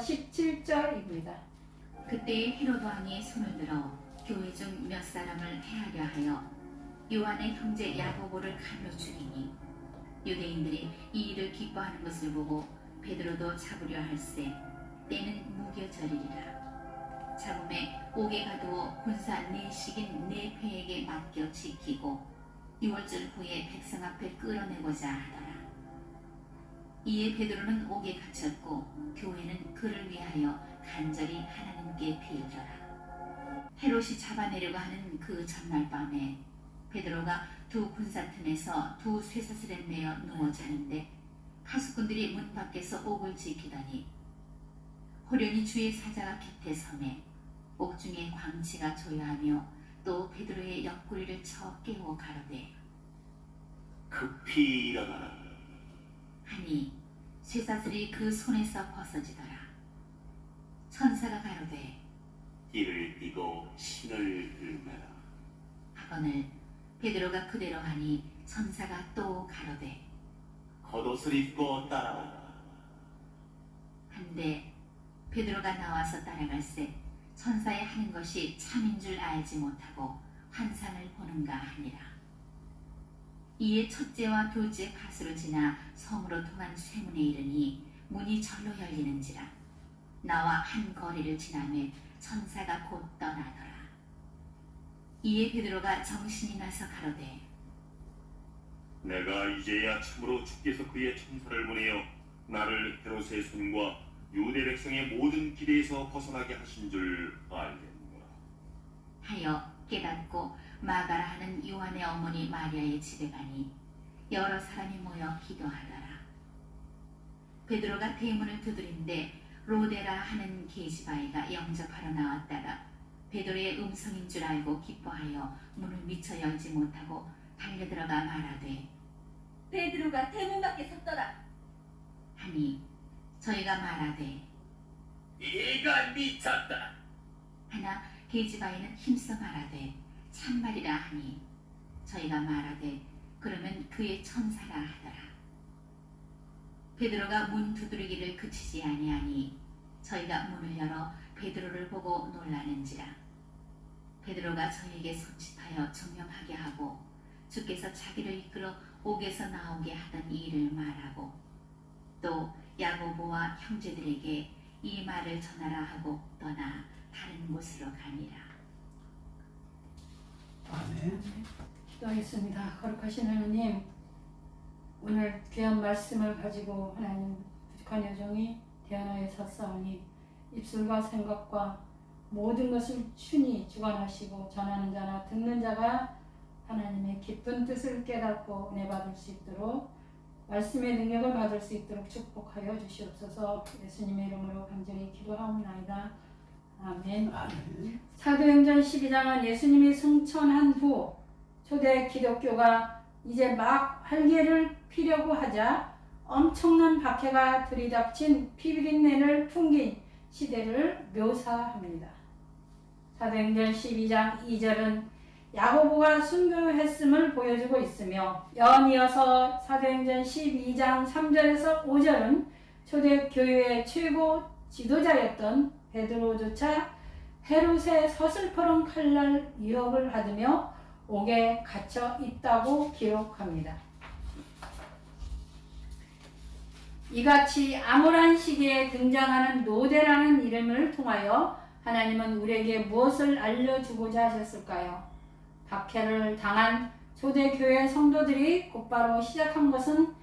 17절입니다. 그때 헤로드 왕이 손을 들어 교회 중 몇 사람을 해하려 하여 요한의 형제 야고보를 칼로 죽이니 유대인들이 이 일을 기뻐하는 것을 보고 베드로도 잡으려 할세 때는 무교절이리라. 잡음에 옥에 가두어 군사 내식인 네 패에게 맡겨 지키고 6월절 후에 백성 앞에 끌어내고자 하더라. 이에 베드로는 옥에 갇혔고 교회는 그를 위하여 간절히 하나님께 빌더라. 헤롯이 잡아내려고 하는 그 전날 밤에 베드로가 두 군사 틈에서 두 쇠사슬에 매어 누워 자는데 하수꾼들이 문 밖에서 옥을 지키더니 호련히 주의 사자가 곁에 서매 옥중에 광치가 조여하며 또 베드로의 옆구리를 쳐 깨워 가로되 급히 일어나라. 하니 쇠사슬이 그 손에서 벗어지더라. 천사가 가로되 이를 띠고 신을 들매라. 하거늘 베드로가 그대로 하니 천사가 또 가로되 겉옷을 입고 따라오라. 한데 베드로가 나와서 따라갈새 천사의 하는 것이 참인 줄 알지 못하고 환상을 보는가 하니라. 이에 첫째와 둘째 파수를 지나 성으로 통한 쇠문에 이르니 문이 절로 열리는지라. 나와 한 거리를 지나매 천사가 곧 떠나더라. 이에 베드로가 정신이 나서 가로되 내가 이제야 참으로 주께서 그의 천사를 보내어 나를 헤롯의 손과 유대 백성의 모든 기대에서 벗어나게 하신 줄 알겠노라 하여 깨닫고 마가라 하는 요한의 어머니 마리아의 집에 가니 여러 사람이 모여 기도하더라. 베드로가 대문을 두드린데 로데라 하는 계집아이가 영접하러 나왔다가 베드로의 음성인 줄 알고 기뻐하여 문을 미처 열지 못하고 달려들어가 말하되 베드로가 대문 밖에 섰더라. 하니 저희가 말하되 이가 미쳤다. 하나 계집아이는 힘써 말하되 참말이라 하니 저희가 말하되 그러면 그의 천사라 하더라. 베드로가 문 두드리기를 그치지 아니하니 저희가 문을 열어 베드로를 보고 놀라는지라. 베드로가 저에게 손짓하여 증명하게 하고 주께서 자기를 이끌어 옥에서 나오게 하던 이 일을 말하고 또 야고보와 형제들에게 이 말을 전하라 하고 떠나 다른 곳으로 가니라. 아멘. 기도하겠습니다. 거룩하신 하나님, 오늘 귀한 말씀을 가지고 하나님 부족한 여종이 대하나에 섰사오니 입술과 생각과 모든 것을 친히 주관하시고 전하는 자나 듣는 자가 하나님의 기쁜 뜻을 깨닫고 은혜 받을 수 있도록 말씀의 능력을 받을 수 있도록 축복하여 주시옵소서. 예수님의 이름으로 간절히 기도하옵나이다. 아멘. 사도행전 12장은 예수님이 승천한 후 초대 기독교가 이제 막 활개를 피려고 하자 엄청난 박해가 들이닥친 피비린내를 풍긴 시대를 묘사합니다. 사도행전 12장 2절은 야고보가 순교했음을 보여주고 있으며 연이어서 사도행전 12장 3절에서 5절은 초대교회의 최고 지도자였던 베드로조차 헤롯의 서슬퍼런 칼날 유혹을 받으며 옥에 갇혀 있다고 기록합니다. 이같이 암울한 시기에 등장하는 노대라는 이름을 통하여 하나님은 우리에게 무엇을 알려주고자 하셨을까요? 박해를 당한 초대교회 성도들이 곧바로 시작한 것은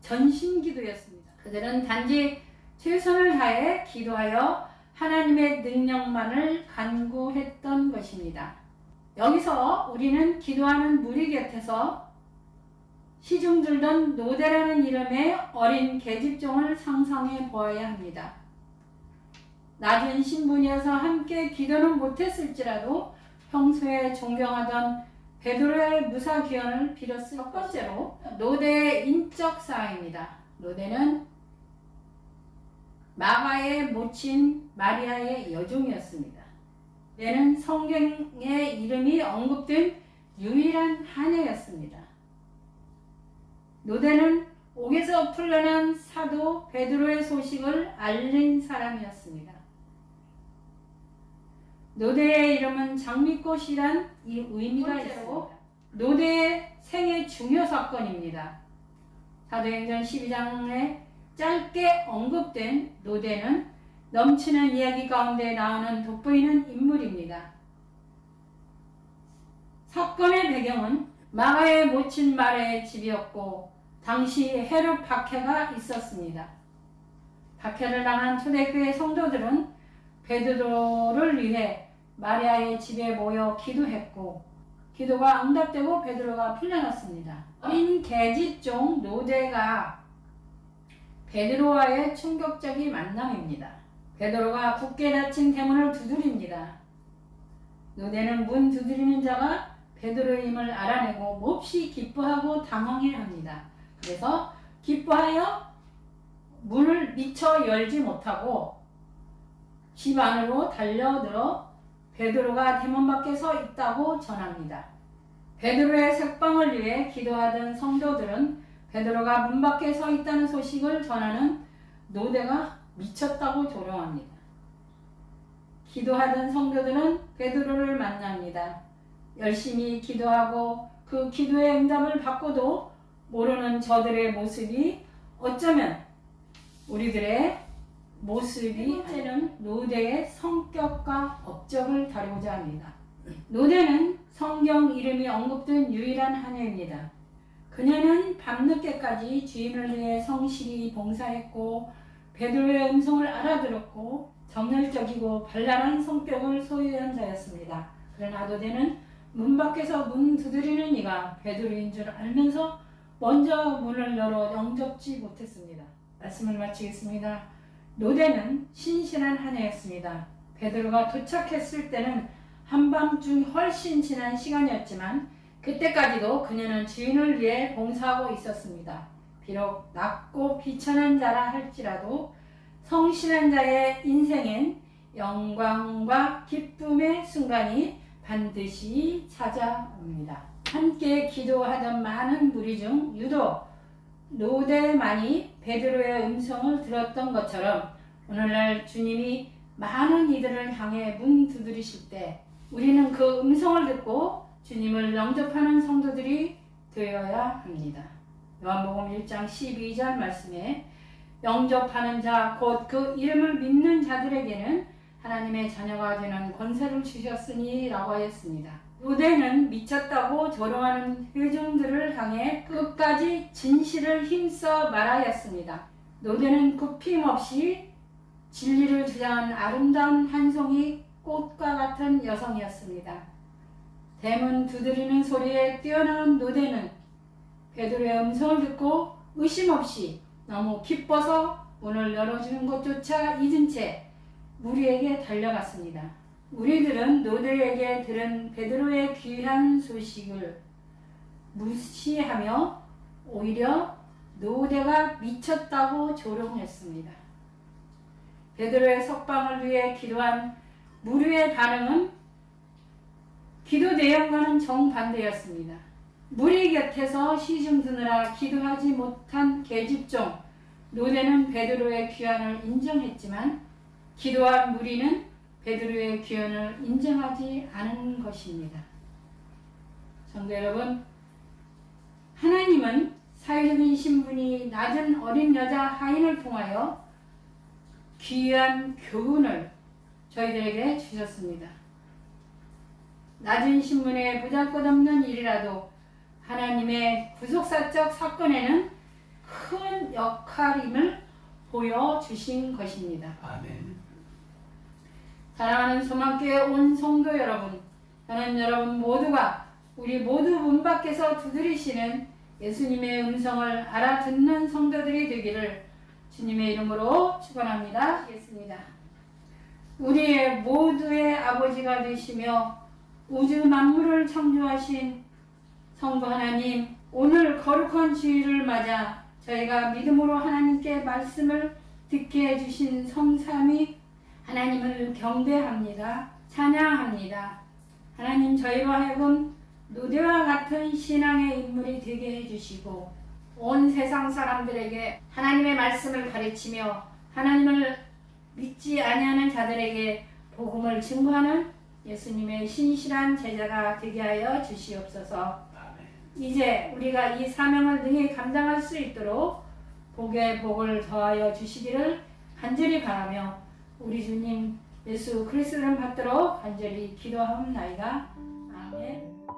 전심기도였습니다. 그들은 단지 최선을 다해 기도하여 하나님의 능력만을 간구했던 것입니다. 여기서 우리는 기도하는 무리 곁에서 시중 들던 노대라는 이름의 어린 계집종을 상상해 보아야 합니다. 낮은 신분이어서 함께 기도는 못했을지라도 평소에 존경하던 베드로의 무사귀환을 빌었을 첫 번째로 노대의 인적 사항입니다. 노대는 마가의 모친 마리아의 여종이었습니다. 얘는 성경의 이름이 언급된 유일한 하녀였습니다. 노대는 옥에서 풀려난 사도 베드로의 소식을 알린 사람이었습니다. 노대의 이름은 장미꽃이란 이 의미가 있습니다. 노대의 생애 중요 사건입니다. 사도행전 12장에 짧게 언급된 노대는 넘치는 이야기 가운데 나오는 돋보이는 인물입니다. 사건의 배경은 마가의 모친 마리아의 집이었고 당시 헤롯 박해가 있었습니다. 박해를 당한 초대교회 성도들은 베드로를 위해 마리아의 집에 모여 기도했고 기도가 응답되고 베드로가 풀려났습니다. 어린 계집종 노대가 베드로와의 충격적인 만남입니다. 베드로가 굳게 닫힌 대문을 두드립니다. 노대는 문 두드리는 자가 베드로의 힘을 알아내고 몹시 기뻐하고 당황해합니다. 그래서 기뻐하여 문을 미처 열지 못하고 집 안으로 달려들어 베드로가 대문 밖에 서 있다고 전합니다. 베드로의 석방을 위해 기도하던 성도들은 베드로가 문 밖에 서 있다는 소식을 전하는 노대가 미쳤다고 조롱합니다. 기도하던 성도들은 베드로를 만납니다. 열심히 기도하고 그 기도의 응답을 받고도 모르는 저들의 모습이 어쩌면 우리들의 모습이 첫째는 노대의 성격과 업적을 다루고자 합니다. 노대는 성경 이름이 언급된 유일한 하녀입니다. 그녀는 밤늦게까지 주인을 위해 성실히 봉사했고 베드로의 음성을 알아들었고 정열적이고 발랄한 성격을 소유한 자였습니다. 그러나 노대는 문 밖에서 문 두드리는 이가 베드로인 줄 알면서 먼저 문을 열어 영접지 못했습니다. 말씀을 마치겠습니다. 노대는 신실한 하녀였습니다. 베드로가 도착했을 때는 한밤중 훨씬 지난 시간이었지만 그때까지도 그녀는 주인을 위해 봉사하고 있었습니다. 비록 낮고 비천한 자라 할지라도 성실한 자의 인생엔 영광과 기쁨의 순간이 반드시 찾아옵니다. 함께 기도하던 많은 무리 중 유독 노대만이 베드로의 음성을 들었던 것처럼 오늘날 주님이 많은 이들을 향해 문 두드리실 때 우리는 그 음성을 듣고 주님을 영접하는 성도들이 되어야 합니다. 요한복음 1장 12절 말씀에 영접하는 자 곧 그 이름을 믿는 자들에게는 하나님의 자녀가 되는 권세를 주셨으니 라고 하였습니다. 노대는 미쳤다고 조롱하는 회중들을 향해 끝까지 진실을 힘써 말하였습니다. 노대는 굽힘없이 진리를 주장한 아름다운 한 송이 꽃과 같은 여성이었습니다. 대문 두드리는 소리에 뛰어나온 노대는 베드로의 음성을 듣고 의심 없이 너무 기뻐서 문을 열어주는 것조차 잊은 채 무리에게 달려갔습니다. 우리들은 노대에게 들은 베드로의 귀한 소식을 무시하며 오히려 노대가 미쳤다고 조롱했습니다. 베드로의 석방을 위해 기도한 무리의 반응은 기도 내용과는 정반대였습니다. 무리 곁에서 시중 드느라 기도하지 못한 계집종 노대는 베드로의 귀환을 인정했지만 기도한 무리는 베드로의 귀환을 인정하지 않은 것입니다. 성도 여러분, 하나님은 사회적인 신분이 낮은 어린 여자 하인을 통하여 귀한 교훈을 저희들에게 주셨습니다. 낮은 신분에 보잘것없는 일이라도 하나님의 구속사적 사건에는 큰 역할임을 보여주신 것입니다. 아멘. 사랑하는 소망교회 온 성도 여러분, 저는 여러분 모두가 우리 모두 문 밖에서 두드리시는 예수님의 음성을 알아듣는 성도들이 되기를 주님의 이름으로 축원합니다. 하겠습니다. 우리의 모두의 아버지가 되시며 우주 만물을 창조하신 성부 하나님, 오늘 거룩한 주일을 맞아 저희가 믿음으로 하나님께 말씀을 듣게 해주신 성삼위 하나님을 경배합니다. 찬양합니다. 하나님, 저희로 하여금 노대와 같은 신앙의 인물이 되게 해주시고 온 세상 사람들에게 하나님의 말씀을 가르치며 하나님을 믿지 아니하는 자들에게 복음을 증거하는 예수님의 신실한 제자가 되게 하여 주시옵소서. 이제 우리가 이 사명을 능히 감당할 수 있도록 복에 복을 더하여 주시기를 간절히 바라며 우리 주님 예수 그리스도를 받도록 간절히 기도하옵나이다. 아멘.